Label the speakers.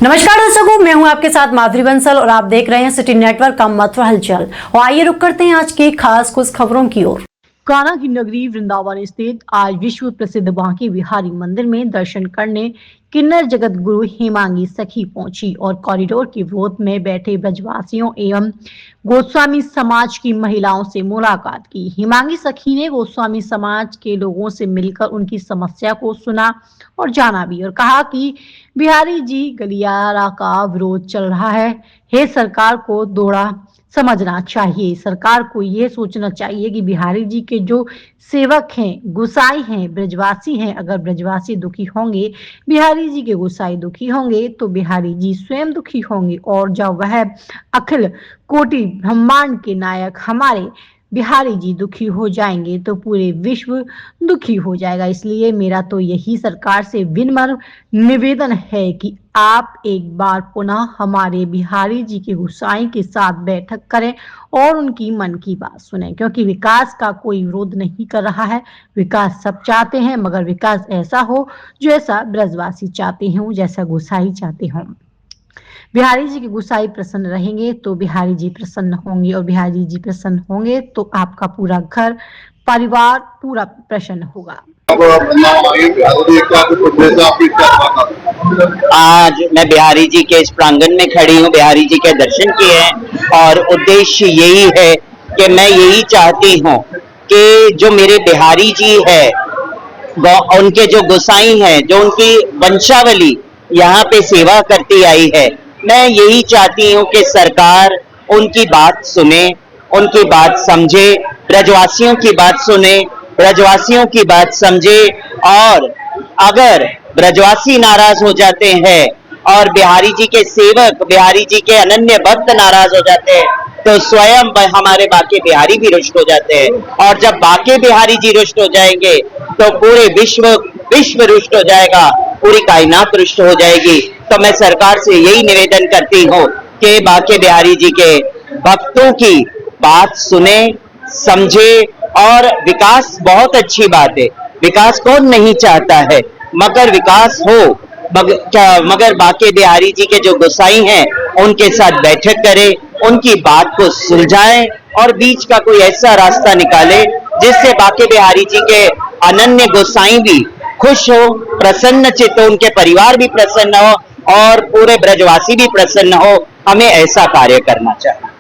Speaker 1: नमस्कार दर्शकों, मैं हूं आपके साथ माधुरी बंसल और आप देख रहे हैं सिटी नेटवर्क का मथुरा हलचल। और आइए रुक करते हैं आज की खास कुछ खबरों की ओर। कान्हा की नगरी वृंदावन स्थित आज विश्व प्रसिद्ध बांके बिहारी मंदिर में दर्शन करने किन्नर जगत गुरु हेमांगी सखी पहुंची और कॉरिडोर के विरोध में बैठे ब्रजवासियों एवं गोस्वामी समाज की महिलाओं से मुलाकात की। हेमांगी सखी ने गोस्वामी समाज के लोगों से मिलकर उनकी समस्या को सुना और जाना भी और कहा कि बिहारी जी गलियारा का विरोध चल रहा है सरकार को दौड़ा समझना चाहिए। सरकार को यह सोचना चाहिए कि बिहारी जी के जो सेवक हैं, गुसाई हैं, ब्रजवासी हैं, अगर ब्रजवासी दुखी होंगे, बिहारी जी के गुसाई दुखी होंगे तो बिहारी जी स्वयं दुखी होंगे। और जब वह अखिल कोटि ब्रह्मांड के नायक हमारे बिहारी जी दुखी हो जाएंगे तो पूरे विश्व दुखी हो जाएगा। इसलिए मेरा तो यही सरकार से विनम्र निवेदन है कि आप एक बार पुनः हमारे बिहारी जी के गुसाई के साथ बैठक करें और उनकी मन की बात सुनें, क्योंकि विकास का कोई विरोध नहीं कर रहा है। विकास सब चाहते हैं, मगर विकास ऐसा हो जैसा ब्रजवासी चाहते हों, जैसा गुसाई चाहते हों। बिहारी जी के गुसाई प्रसन्न रहेंगे तो बिहारी जी प्रसन्न होंगे और बिहारी जी प्रसन्न होंगे तो आपका पूरा घर परिवार पूरा प्रसन्न होगा।
Speaker 2: आज मैं बिहारी जी के इस प्रांगण में खड़ी हूँ, बिहारी जी के दर्शन किए हैं और उद्देश्य यही है कि मैं यही चाहती हूँ कि जो मेरे बिहारी जी है, उनके जो गोसाई हैं, जो उनकी वंशावली यहाँ पे सेवा करती आई है, मैं यही चाहती हूँ कि सरकार उनकी बात सुने, उनकी बात समझे, ब्रजवासियों की बात सुने, ब्रजवासियों की बात समझे। और अगर ब्रजवासी नाराज हो जाते हैं और बिहारी जी के सेवक, बिहारी जी के अनन्य भक्त नाराज हो जाते हैं तो स्वयं हमारे बाके बिहारी भी रुष्ट हो जाते हैं। और जब बाके बिहारी जी रुष्ट हो जाएंगे तो पूरे विश्व रुष्ट हो जाएगा, पूरी कायनात रुष्ट हो जाएगी। तो मैं सरकार से यही निवेदन करती हूँ कि बाके बिहारी जी के भक्तों की बात सुने, समझे। और विकास बहुत अच्छी बात है, विकास कौन नहीं चाहता है, मगर विकास हो, मगर बाके बिहारी जी के जो गोसाई हैं उनके साथ बैठक करें, उनकी बात को सुलझाएं और बीच का कोई ऐसा रास्ता निकाले जिससे बाके बिहारी जी के अनन्य गोसाई भी खुश हो, प्रसन्न चित्त हो, उनके परिवार भी प्रसन्न हो और पूरे ब्रजवासी भी प्रसन्न हो। हमें ऐसा कार्य करना चाहिए।